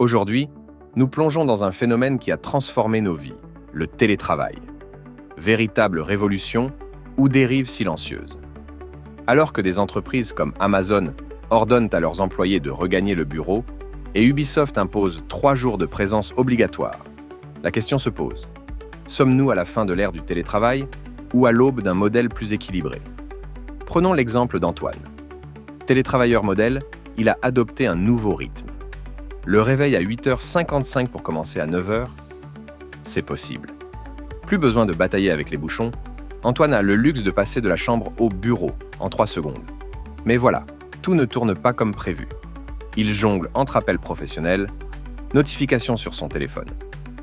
Aujourd'hui, nous plongeons dans un phénomène qui a transformé nos vies, le télétravail. Véritable révolution ou dérive silencieuse. Alors que des entreprises comme Amazon ordonnent à leurs employés de regagner le bureau et Ubisoft impose 3 jours de présence obligatoire, la question se pose. Sommes-nous à la fin de l'ère du télétravail ou à l'aube d'un modèle plus équilibré? Prenons l'exemple d'Antoine. Télétravailleur modèle, il a adopté un nouveau rythme. Le réveil à 8h55 pour commencer à 9h, c'est possible. Plus besoin de batailler avec les bouchons, Antoine a le luxe de passer de la chambre au bureau en 3 secondes. Mais voilà, tout ne tourne pas comme prévu. Il jongle entre appels professionnels, notifications sur son téléphone.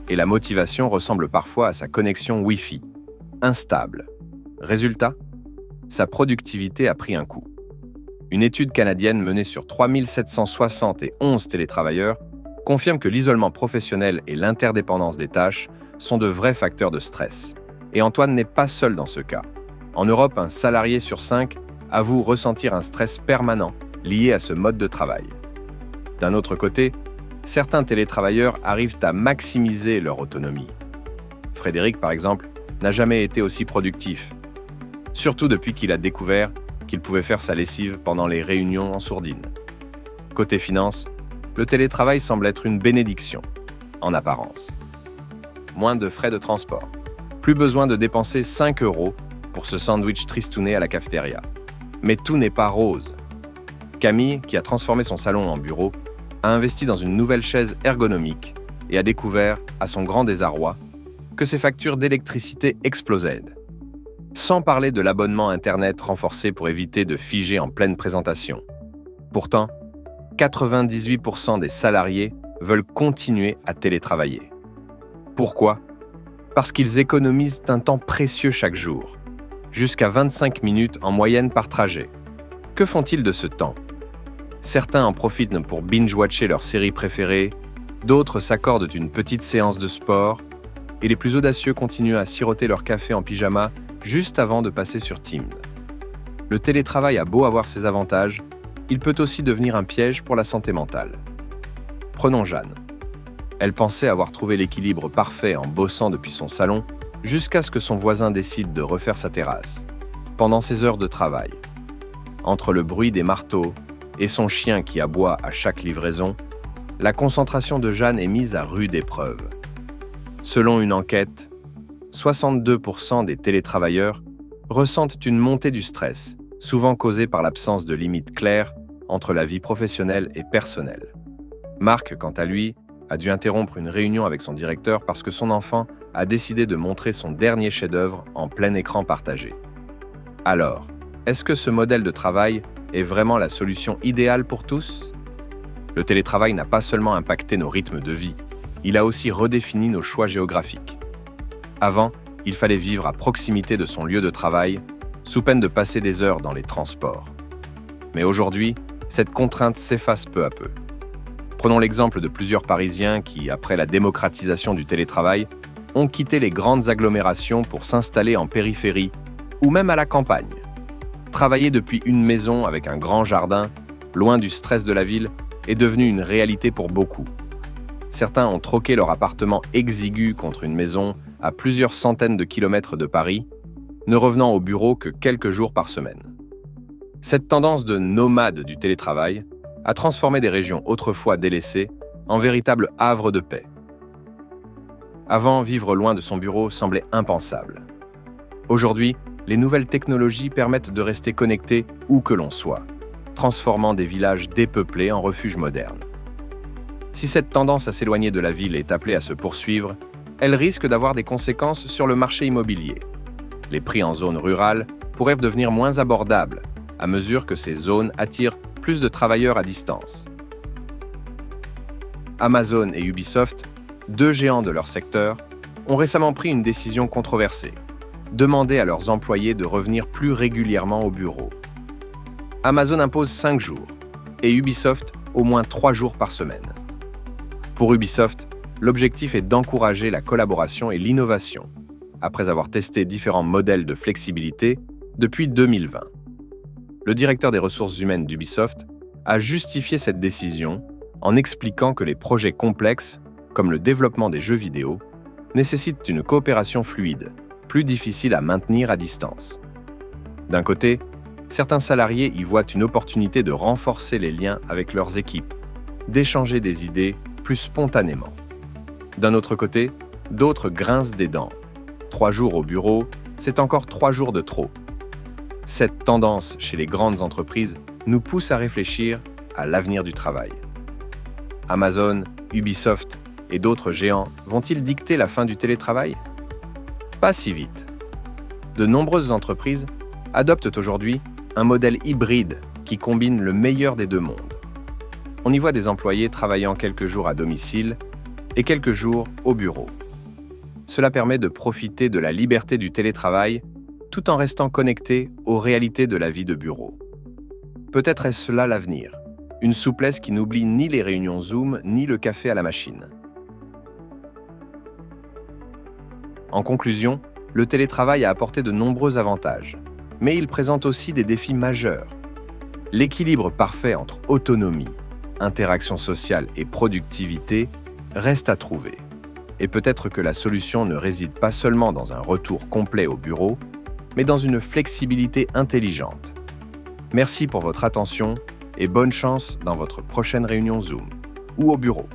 Et la motivation ressemble parfois à sa connexion Wi-Fi, instable. Résultat, sa productivité a pris un coup. Une étude canadienne menée sur 3771 télétravailleurs confirme que l'isolement professionnel et l'interdépendance des tâches sont de vrais facteurs de stress. Et Antoine n'est pas seul dans ce cas. En Europe, un salarié sur 5 avoue ressentir un stress permanent lié à ce mode de travail. D'un autre côté, certains télétravailleurs arrivent à maximiser leur autonomie. Frédéric, par exemple, n'a jamais été aussi productif. Surtout depuis qu'il a découvert qu'il pouvait faire sa lessive pendant les réunions en sourdine. Côté finance, le télétravail semble être une bénédiction, en apparence. Moins de frais de transport. Plus besoin de dépenser 5 € pour ce sandwich tristouné à la cafétéria. Mais tout n'est pas rose. Camille, qui a transformé son salon en bureau, a investi dans une nouvelle chaise ergonomique et a découvert, à son grand désarroi, que ses factures d'électricité explosaient. Sans parler de l'abonnement Internet renforcé pour éviter de figer en pleine présentation. Pourtant, 98% des salariés veulent continuer à télétravailler. Pourquoi? Parce qu'ils économisent un temps précieux chaque jour, jusqu'à 25 minutes en moyenne par trajet. Que font-ils de ce temps? Certains en profitent pour binge-watcher leur série préférée, d'autres s'accordent une petite séance de sport, et les plus audacieux continuent à siroter leur café en pyjama juste avant de passer sur Teams. Le télétravail a beau avoir ses avantages, il peut aussi devenir un piège pour la santé mentale. Prenons Jeanne. Elle pensait avoir trouvé l'équilibre parfait en bossant depuis son salon, jusqu'à ce que son voisin décide de refaire sa terrasse, pendant ses heures de travail. Entre le bruit des marteaux et son chien qui aboie à chaque livraison, la concentration de Jeanne est mise à rude épreuve. Selon une enquête, 62% des télétravailleurs ressentent une montée du stress, souvent causée par l'absence de limites claires entre la vie professionnelle et personnelle. Marc, quant à lui, a dû interrompre une réunion avec son directeur parce que son enfant a décidé de montrer son dernier chef-d'œuvre en plein écran partagé. Alors, est-ce que ce modèle de travail est vraiment la solution idéale pour tous? Le télétravail n'a pas seulement impacté nos rythmes de vie, il a aussi redéfini nos choix géographiques. Avant, il fallait vivre à proximité de son lieu de travail, sous peine de passer des heures dans les transports. Mais aujourd'hui, cette contrainte s'efface peu à peu. Prenons l'exemple de plusieurs Parisiens qui, après la démocratisation du télétravail, ont quitté les grandes agglomérations pour s'installer en périphérie ou même à la campagne. Travailler depuis une maison avec un grand jardin, loin du stress de la ville, est devenu une réalité pour beaucoup. Certains ont troqué leur appartement exigu contre une maison à plusieurs centaines de kilomètres de Paris, ne revenant au bureau que quelques jours par semaine. Cette tendance de nomade du télétravail a transformé des régions autrefois délaissées en véritables havres de paix. Avant, vivre loin de son bureau semblait impensable. Aujourd'hui, les nouvelles technologies permettent de rester connecté où que l'on soit, transformant des villages dépeuplés en refuges modernes. Si cette tendance à s'éloigner de la ville est appelée à se poursuivre, elle risque d'avoir des conséquences sur le marché immobilier. Les prix en zone rurale pourraient devenir moins abordables à mesure que ces zones attirent plus de travailleurs à distance. Amazon et Ubisoft, 2 géants de leur secteur, ont récemment pris une décision controversée, demander à leurs employés de revenir plus régulièrement au bureau. Amazon impose 5 jours et Ubisoft au moins 3 jours par semaine. Pour Ubisoft, l'objectif est d'encourager la collaboration et l'innovation, après avoir testé différents modèles de flexibilité depuis 2020. Le directeur des ressources humaines d'Ubisoft a justifié cette décision en expliquant que les projets complexes, comme le développement des jeux vidéo, nécessitent une coopération fluide, plus difficile à maintenir à distance. D'un côté, certains salariés y voient une opportunité de renforcer les liens avec leurs équipes, d'échanger des idées plus spontanément. D'un autre côté, d'autres grincent des dents. 3 jours au bureau, c'est encore 3 jours de trop. Cette tendance chez les grandes entreprises nous pousse à réfléchir à l'avenir du travail. Amazon, Ubisoft et d'autres géants vont-ils dicter la fin du télétravail? Pas si vite. De nombreuses entreprises adoptent aujourd'hui un modèle hybride qui combine le meilleur des deux mondes. On y voit des employés travaillant quelques jours à domicile et quelques jours au bureau. Cela permet de profiter de la liberté du télétravail tout en restant connecté aux réalités de la vie de bureau. Peut-être est-ce cela l'avenir, une souplesse qui n'oublie ni les réunions Zoom ni le café à la machine. En conclusion, le télétravail a apporté de nombreux avantages, mais il présente aussi des défis majeurs. L'équilibre parfait entre autonomie, interaction sociale et productivité reste à trouver. Et peut-être que la solution ne réside pas seulement dans un retour complet au bureau, mais dans une flexibilité intelligente. Merci pour votre attention et bonne chance dans votre prochaine réunion Zoom ou au bureau.